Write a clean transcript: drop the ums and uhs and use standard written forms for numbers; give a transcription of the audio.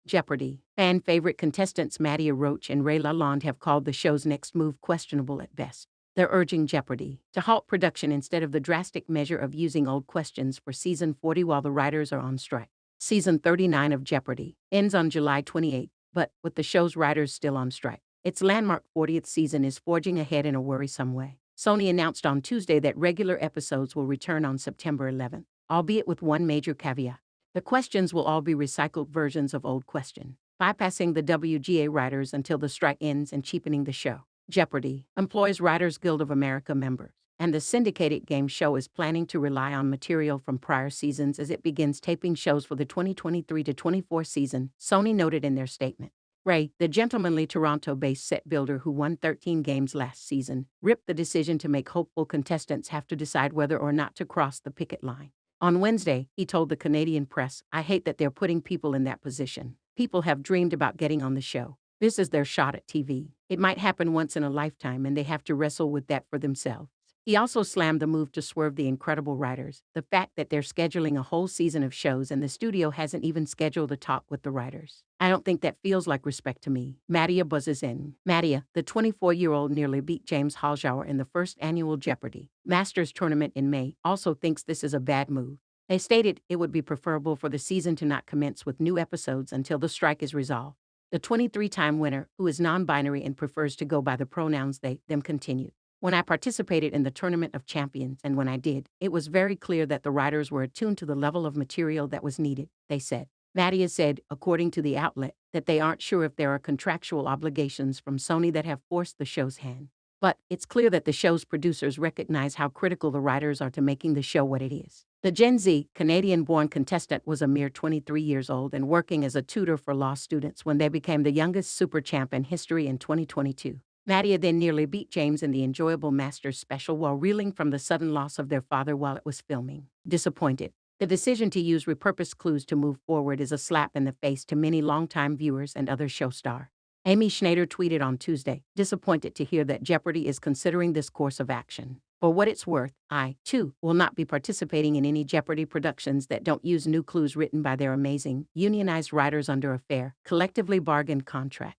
Jeopardy! Fan favorite contestants Mattea, Roach, and LaLonde have called the show's next move questionable at best. They're urging Jeopardy! To halt production instead of the drastic measure of using old questions for season 40 while the writers are on strike. Season 39 of Jeopardy! Ends on July 28, but with the show's writers still on strike. Its landmark 40th season is forging ahead in a worrisome way. Sony announced on Tuesday that regular episodes will return on September 11, albeit with one major caveat. The questions will all be recycled versions of old question, bypassing the WGA writers until the strike ends and cheapening the show. Jeopardy! Employs Writers Guild of America members, and the syndicated game show is planning to rely on material from prior seasons as it begins taping shows for the 2023-24 season, Sony noted in their statement. Ray, the gentlemanly Toronto-based set builder who won 13 games last season, ripped the decision to make hopeful contestants have to decide whether or not to cross the picket line. On Wednesday, he told the Canadian press, "I hate that they're putting people in that position. People have dreamed about getting on the show. This is their shot at TV. It might happen once in a lifetime and they have to wrestle with that for themselves." He also slammed the move to swerve the incredible writers, the fact that they're scheduling a whole season of shows and the studio hasn't even scheduled a talk with the writers. "I don't think that feels like respect to me," Mattea buzzes in. Mattea, the 24-year-old, nearly beat James Halshauer in the first annual Jeopardy! Masters tournament in May, also thinks this is a bad move. They stated it would be preferable for the season to not commence with new episodes until the strike is resolved. The 23-time winner, who is non-binary and prefers to go by the pronouns they, them, continued. "When I participated in the Tournament of Champions, and when I did, it was very clear that the writers were attuned to the level of material that was needed," they said. Mattea said, according to the outlet, that they aren't sure if there are contractual obligations from Sony that have forced the show's hand. But it's clear that the show's producers recognize how critical the writers are to making the show what it is. The Gen Z, Canadian-born contestant was a mere 23 years old and working as a tutor for law students when they became the youngest super champ in history in 2022. Mattea then nearly beat James in the enjoyable Masters special while reeling from the sudden loss of their father while it was filming. Disappointed. The decision to use repurposed clues to move forward is a slap in the face to many longtime viewers and other show stars. Amy Schneider tweeted on Tuesday, "Disappointed to hear that Jeopardy! Is considering this course of action. For what it's worth, I, too, will not be participating in any Jeopardy! Productions that don't use new clues written by their amazing, unionized writers under a fair, collectively bargained contract."